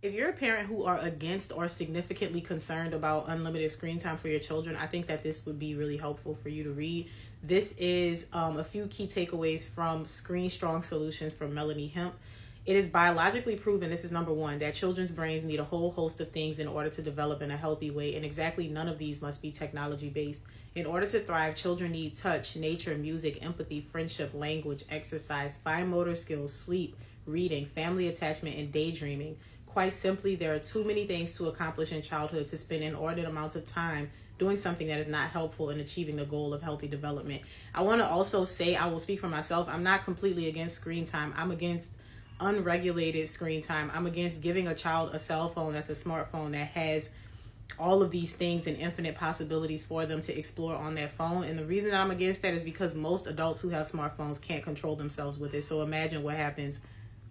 If you're a parent who are against or significantly concerned about unlimited screen time for your children, I think that this would be really helpful for you to read. This is a few key takeaways from Screen Strong Solutions from Melanie Hemp. It is biologically proven, this is number one, that children's brains need a whole host of things in order to develop in a healthy way, and exactly none of these must be technology-based. In order to thrive, children need touch, nature, music, empathy, friendship, language, exercise, fine motor skills, sleep, reading, family attachment, and daydreaming. Quite simply, there are too many things to accomplish in childhood to spend inordinate amounts of time doing something that is not helpful in achieving the goal of healthy development. I want to also say, I will speak for myself, I'm not completely against screen time. I'm against unregulated screen time. I'm against giving a child a cell phone that's a smartphone that has all of these things and infinite possibilities for them to explore on their phone. And the reason I'm against that is because most adults who have smartphones can't control themselves with it. So imagine what happens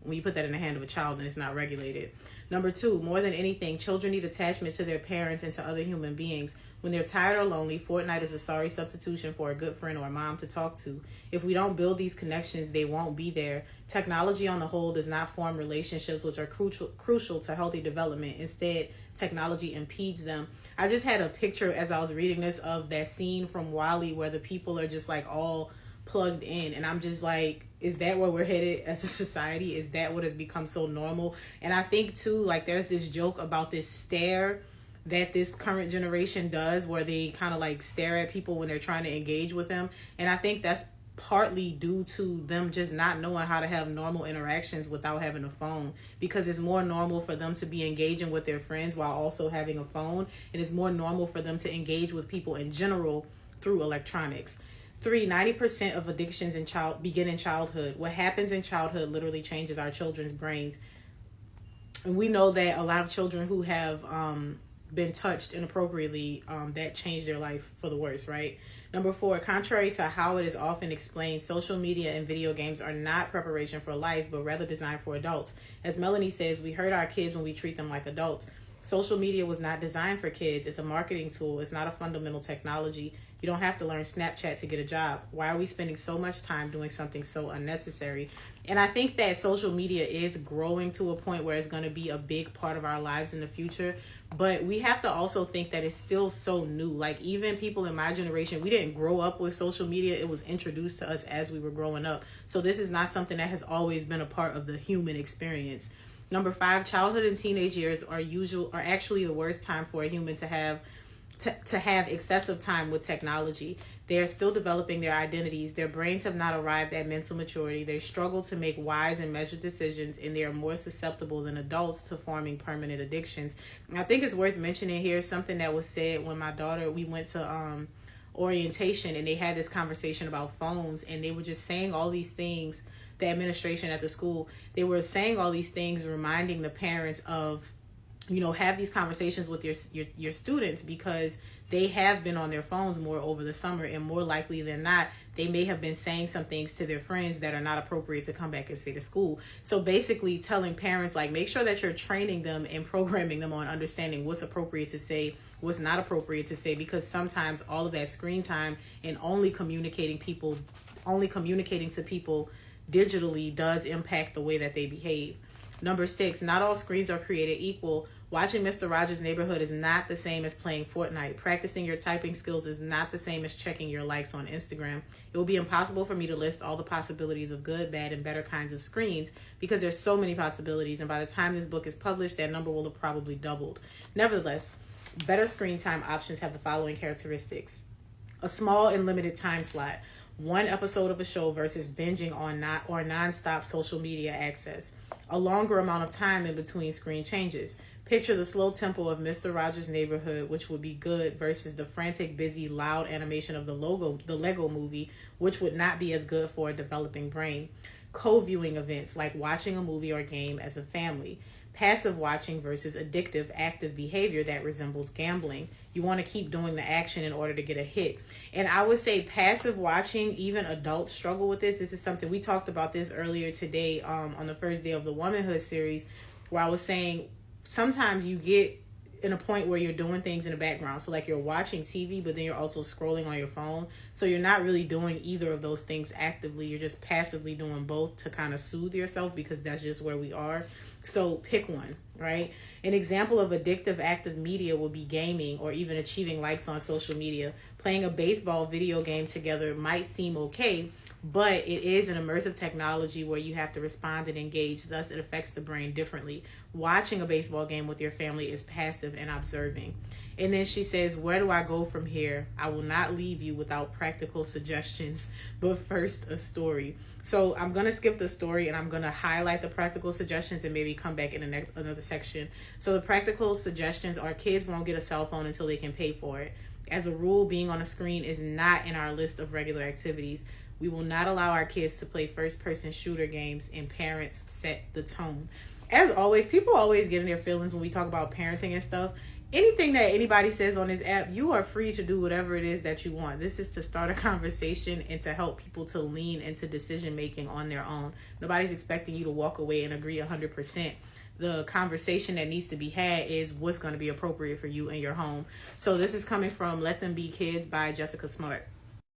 when you put that in the hand of a child and it's not regulated. Number two, more than anything, children need attachment to their parents and to other human beings. When they're tired or lonely, Fortnite is a sorry substitution for a good friend or a mom to talk to. If we don't build these connections, they won't be there. Technology on the whole does not form relationships which are crucial to healthy development. Instead, technology impedes them. I just had a picture as I was reading this of that scene from WALL-E where the people are just like all plugged in, and I'm just like, is that where we're headed as a society? Is that what has become so normal? And I think too, like, there's this joke about this stare that this current generation does where they kind of like stare at people when they're trying to engage with them, and I think that's partly due to them just not knowing how to have normal interactions without having a phone, because it's more normal for them to be engaging with their friends while also having a phone, and it's more normal for them to engage with people in general through electronics. 90% of addictions begin in childhood. What happens in childhood literally changes our children's brains. And we know that a lot of children who have been touched inappropriately, that changed their life for the worse, right? Number four, contrary to how it is often explained, social media and video games are not preparation for life, but rather designed for adults. As Melanie says, we hurt our kids when we treat them like adults. Social media was not designed for kids. It's a marketing tool. It's not a fundamental technology. You don't have to learn Snapchat to get a job. Why are we spending so much time doing something so unnecessary? And I think that social media is growing to a point where it's going to be a big part of our lives in the future. But we have to also think that it's still so new. Like, even people in my generation, we didn't grow up with social media. It was introduced to us as we were growing up. So this is not something that has always been a part of the human experience. Number five, childhood and teenage years are actually the worst time for a human to have excessive time with technology. They are still developing their identities. Their brains have not arrived at mental maturity. They struggle to make wise and measured decisions, and they are more susceptible than adults to forming permanent addictions. And I think it's worth mentioning here something that was said when my daughter, we went to orientation, and they had this conversation about phones, and they were just saying all these things. The administration at the school, they were saying all these things, reminding the parents of, have these conversations with your students, because they have been on their phones more over the summer, and more likely than not, they may have been saying some things to their friends that are not appropriate to come back and say to school. So basically telling parents, like, make sure that you're training them and programming them on understanding what's appropriate to say, what's not appropriate to say, because sometimes all of that screen time and only communicating to people digitally does impact the way that they behave. Number six, not all screens are created equal. Watching Mr. Rogers' Neighborhood is not the same as playing Fortnite. Practicing your typing skills is not the same as checking your likes on Instagram. It will be impossible for me to list all the possibilities of good, bad, and better kinds of screens, because there's so many possibilities, and by the time this book is published, that number will have probably doubled. Nevertheless, better screen time options have the following characteristics. A small and limited time slot. One episode of a show versus binging on non-stop social media access. A longer amount of time in between screen changes. Picture the slow tempo of Mr. Rogers' Neighborhood, which would be good, versus the frantic, busy, loud animation of the Lego movie, which would not be as good for a developing brain. Co-viewing events, like watching a movie or game as a family. Passive watching versus addictive, active behavior that resembles gambling. You want to keep doing the action in order to get a hit. And I would say passive watching, even adults struggle with this. This is something we talked about this earlier today on the first day of the Womanhood series, where I was saying sometimes you get in a point where you're doing things in the background. So like you're watching TV, but then you're also scrolling on your phone. So you're not really doing either of those things actively. You're just passively doing both to kind of soothe yourself, because that's just where we are. So pick one. right? An example of addictive active media will be gaming or even achieving likes on social media. Playing a baseball video game together might seem okay, but it is an immersive technology where you have to respond and engage. Thus, it affects the brain differently. Watching a baseball game with your family is passive and observing. And then she says, where do I go from here? I will not leave you without practical suggestions, but first a story. So I'm going to skip the story and I'm going to highlight the practical suggestions and maybe come back in another section. So the practical suggestions are kids won't get a cell phone until they can pay for it. As a rule, being on a screen is not in our list of regular activities. We will not allow our kids to play first-person shooter games, and parents set the tone. As always, people always get in their feelings when we talk about parenting and stuff. Anything that anybody says on this app, you are free to do whatever it is that you want. This is to start a conversation and to help people to lean into decision making on their own. Nobody's expecting you to walk away and agree 100%. The conversation that needs to be had is what's going to be appropriate for you in your home. So this is coming from Let Them Be Kids by Jessica Smart.